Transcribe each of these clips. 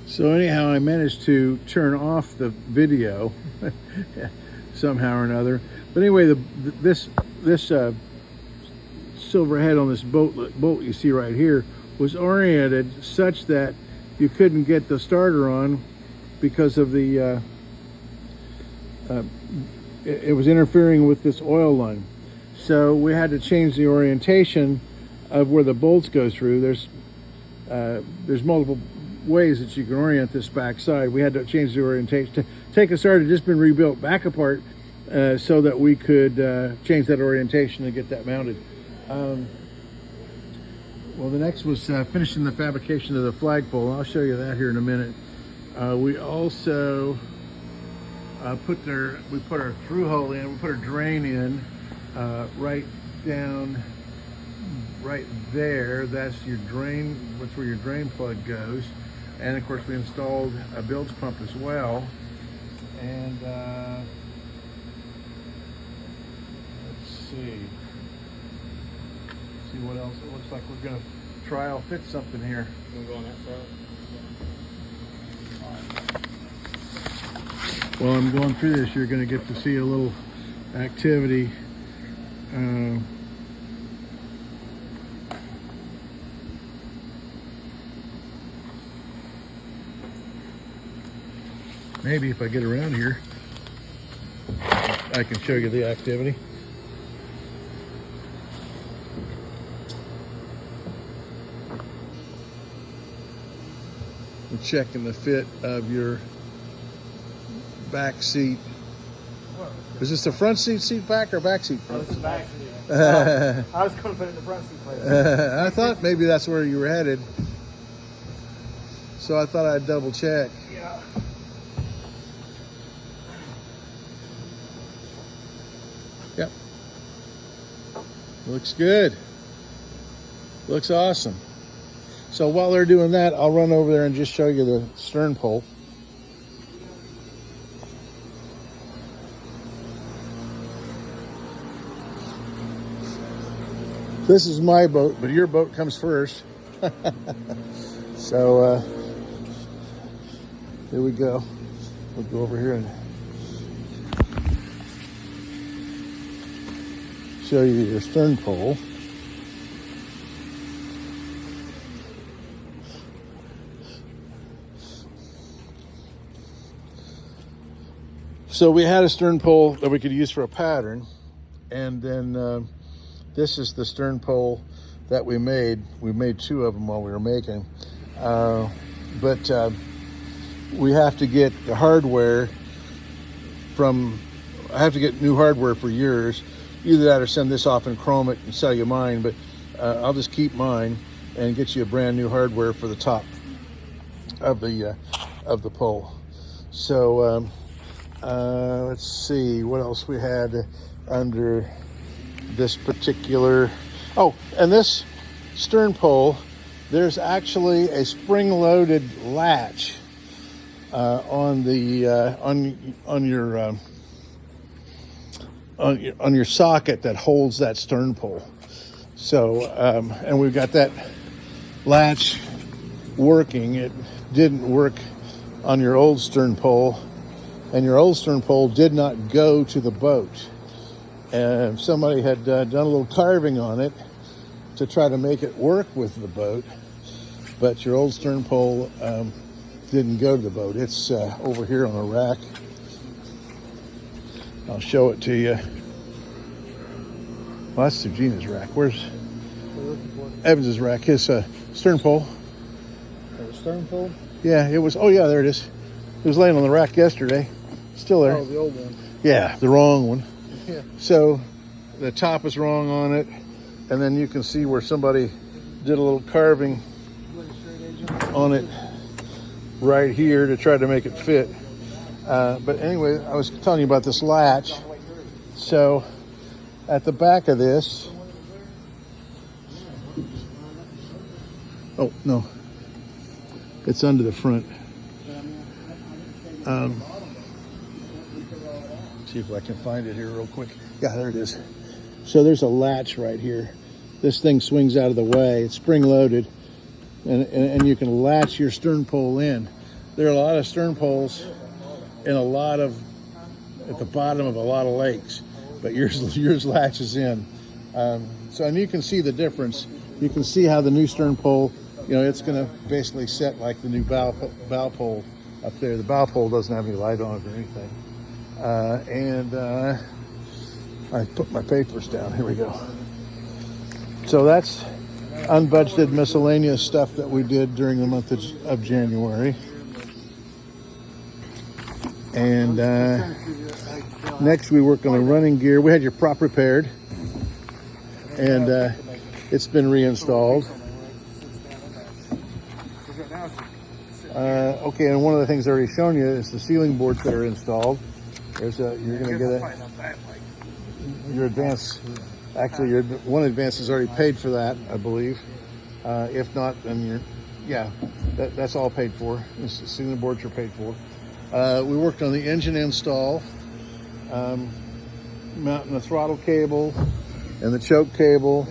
So anyhow, I managed to turn off the video somehow or another. But anyway, this silver head on this boat you see right here was oriented such that you couldn't get the starter on because of the it was interfering with this oil line. So we had to change the orientation of where the bolts go through. There's multiple ways that you can orient this back side. We had to change the orientation. To take a starter had just been rebuilt back apart so that we could change that orientation and get that mounted. Well, the next was finishing the fabrication of the flagpole. I'll show you that here in a minute. We also put our through hole in. We put our drain in right down right there. That's your drain. That's where your drain plug goes. And of course, we installed a bilge pump as well. And let's see what else. It looks like we're gonna trial fit something here. You wanna go on that side? While I'm going through this, you're gonna get to see a little activity. Maybe if I get around here, I can show you the activity. We're checking the fit of your back seat. Is this the front seat back or back seat front? Oh, it's the back seat. I was going to put it in the front seat place. I thought maybe that's where you were headed. So I thought I'd double check. Yeah. Yep. Looks good. Looks awesome. So while they're doing that, I'll run over there and just show you the stern pole. This is my boat, but your boat comes first. So here we go. We'll go over here and show you your stern pole. So we had a stern pole that we could use for a pattern, and then this is the stern pole that we made. We made two of them while we were making, but we have to get the hardware I have to get new hardware for yours. Either that or send this off and chrome it and sell you mine, but I'll just keep mine and get you a brand new hardware for the top of the pole. So let's see what else we had under this particular. Oh, and this stern pole, there's actually a spring-loaded latch on your socket that holds that stern pole. So and we've got that latch working. It didn't work on your old stern pole, and your old stern pole did not go to the boat. And somebody had done a little carving on it to try to make it work with the boat, but your old stern pole didn't go to the boat. It's over here on a rack. I'll show it to you. Well, that's Sugina's rack. Where's Evans's rack? His stern pole. The stern pole? Yeah, it was. Oh, yeah, there it is. It was laying on the rack yesterday. Still there. Oh, the old one. Yeah, the wrong one. Yeah. So the top is wrong on it, and then you can see where somebody did a little carving on it right here to try to make it fit. But anyway, I was telling you about this latch. So at the back of this, oh no, it's under the front. See if I can find it here real quick. Yeah, there it is. So there's a latch right here. This thing swings out of the way. It's spring loaded, and you can latch your stern pole in. there are a lot of stern poles in at the bottom of a lot of lakes, but yours latches in. So, and you can see the difference. You can see how the new stern pole, it's going to basically set like the new bow pole up there. The bow pole doesn't have any light on it or anything. I put my papers down. Here we go. So that's unbudgeted miscellaneous stuff that we did during the month of January. And next we worked on the running gear. We had your prop repaired, and it's been reinstalled. Okay, and one of the things I already shown you is the ceiling boards that are installed. You're going to get your advance. Actually, your one advance is already paid for that, I believe. If not, then that's all paid for. The ceiling boards are paid for. We worked on the engine install, mounting the throttle cable and the choke cable,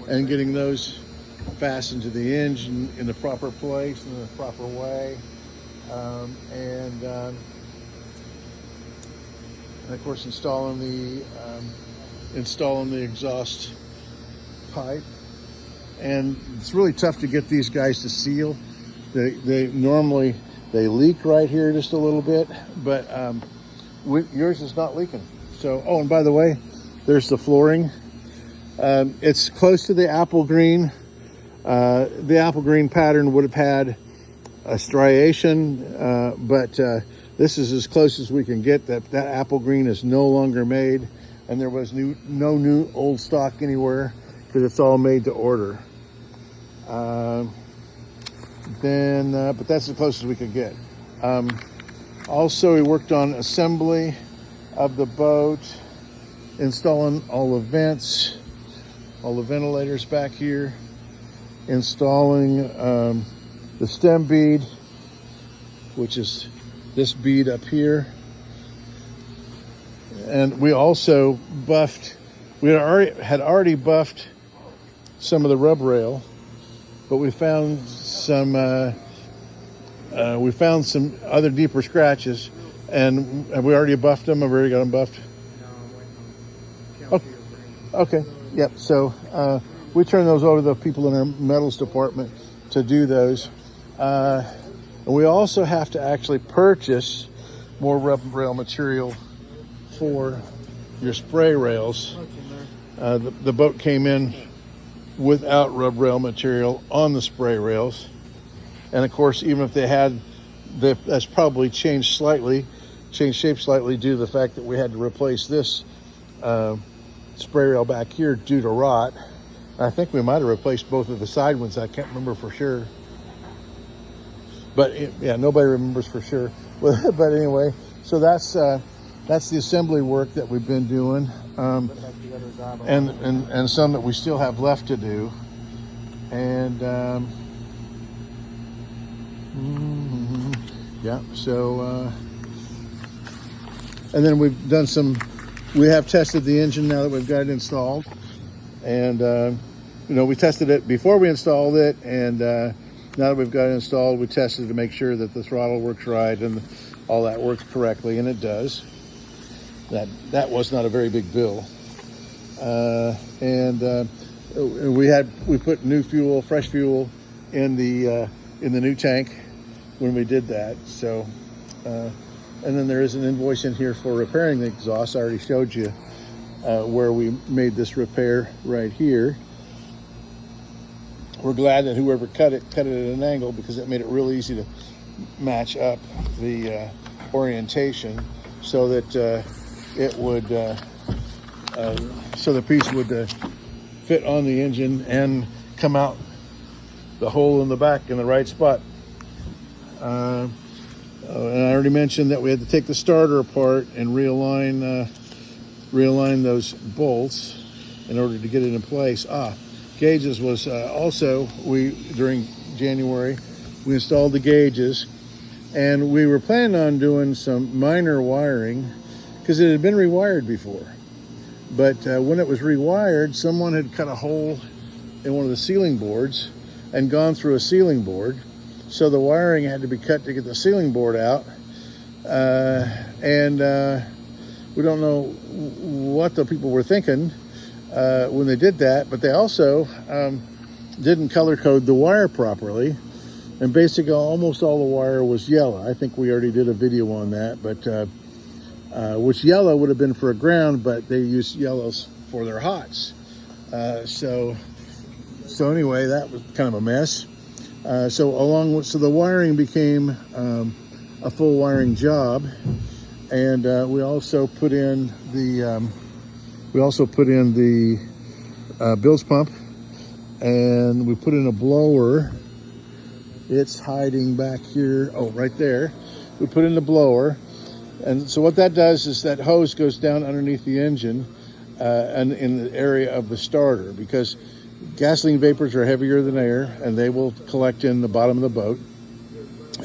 and getting those fastened to the engine in the proper place in the proper way, and of course installing the exhaust pipe. And it's really tough to get these guys to seal. They normally leak right here just a little bit, but yours is not leaking. So, oh, and by the way, there's the flooring. It's close to the apple green. The apple green pattern would have had a striation, but this is as close as we can get. That apple green is no longer made, and there was no new old stock anywhere because it's all made to order. But that's as close as we could get. Also, we worked on assembly of the boat, installing all the vents, all the ventilators back here, installing the stem bead, which is this bead up here. And we also buffed, we had already buffed some of the rub rail, but we found some other deeper scratches, and we already buffed them. I've already got them buffed. Oh, okay, yep. So we turned those over to the people in our metals department to do those. And we also have to actually purchase more rub rail material for your spray rails. The boat came in without rub rail material on the spray rails, and of course, even if they had, that's probably changed shape slightly due to the fact that we had to replace this spray rail back here due to rot. I think we might have replaced both of the side ones. I can't remember for sure, but nobody remembers for sure. But anyway, so that's the assembly work that we've been doing, and some that we still have left to do. And and then we've done we have tested the engine now that we've got it installed, and we tested it before we installed it, and now that we've got it installed, we tested to make sure that the throttle works right and all that works correctly, and it does. That was not a very big bill. We put new fuel, fresh fuel, in the new tank when we did that. So, and then there is an invoice in here for repairing the exhaust. I already showed you where we made this repair right here. We're glad that whoever cut it at an angle, because it made it real easy to match up the orientation so that it would so the piece would fit on the engine and come out the hole in the back in the right spot. And I already mentioned that we had to take the starter apart and realign those bolts in order to get it in place. Gauges was also, during January, we installed the gauges, and we were planning on doing some minor wiring because it had been rewired before. But when it was rewired, someone had cut a hole in one of the ceiling boards and gone through a ceiling board So the wiring had to be cut to get the ceiling board out. And we don't know what the people were thinking when they did that, but they also didn't color code the wire properly. And basically almost all the wire was yellow. I think we already did a video on that, but which yellow would have been for a ground, but they used yellows for their hots. So anyway, that was kind of a mess. So the wiring became a full wiring job, and we also put in the bilge pump, and we put in a blower. It's hiding back here. Oh, right there. We put in the blower, and so what that does is that hose goes down underneath the engine and in the area of the starter, because gasoline vapors are heavier than air, and they will collect in the bottom of the boat.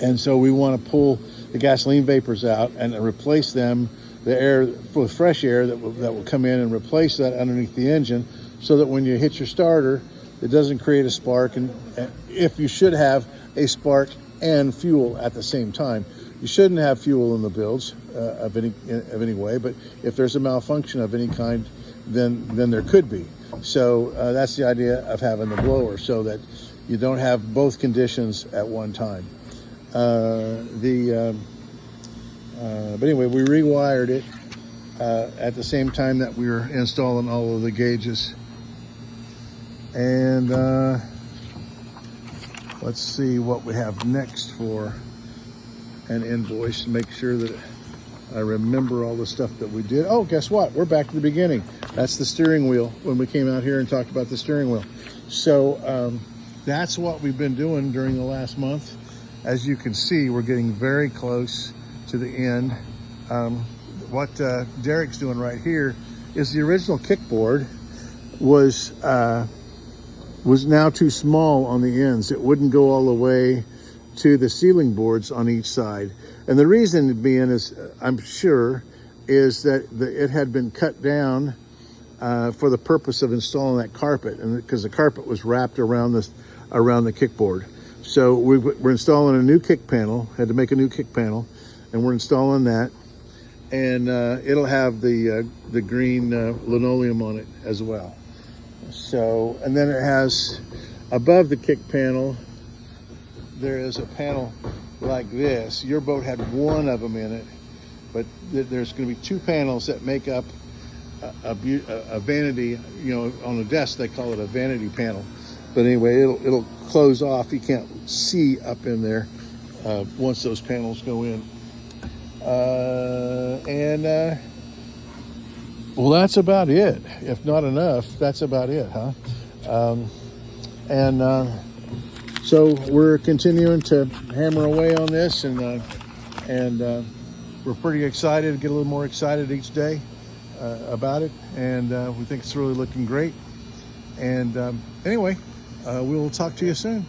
And so we want to pull the gasoline vapors out and replace them, the air with fresh air that will come in and replace that underneath the engine, so that when you hit your starter, it doesn't create a spark. And if you should have a spark and fuel at the same time, you shouldn't have fuel in the bilge of any way. But if there's a malfunction of any kind, then there could be. So that's the idea of having the blower, so that you don't have both conditions at one time. But anyway, we rewired it at the same time that we were installing all of the gauges. And let's see what we have next for an invoice, make sure that I remember all the stuff that we did. Oh, guess what? We're back to the beginning. That's the steering wheel, when we came out here and talked about the steering wheel. So that's what we've been doing during the last month. As you can see, we're getting very close to the end. What Derek's doing right here is the original kickboard was now too small on the ends. It wouldn't go all the way to the ceiling boards on each side. And the reason being is, I'm sure, is that it had been cut down for the purpose of installing that carpet, and because the carpet was wrapped around the kickboard. So we're installing a new kick panel, had to make a new kick panel, and we're installing that. And it'll have the green linoleum on it as well. So, and then it has, above the kick panel, there is a panel like this. Your boat had one of them in it, but there's going to be two panels that make up a vanity. You know, on the desk they call it a vanity panel. But anyway, it'll close off. You can't see up in there once those panels go in. Well, that's about it. If not enough, that's about it, huh? So we're continuing to hammer away on this, and we're pretty excited, get a little more excited each day about it, and we think it's really looking great. And anyway, we will talk to you soon.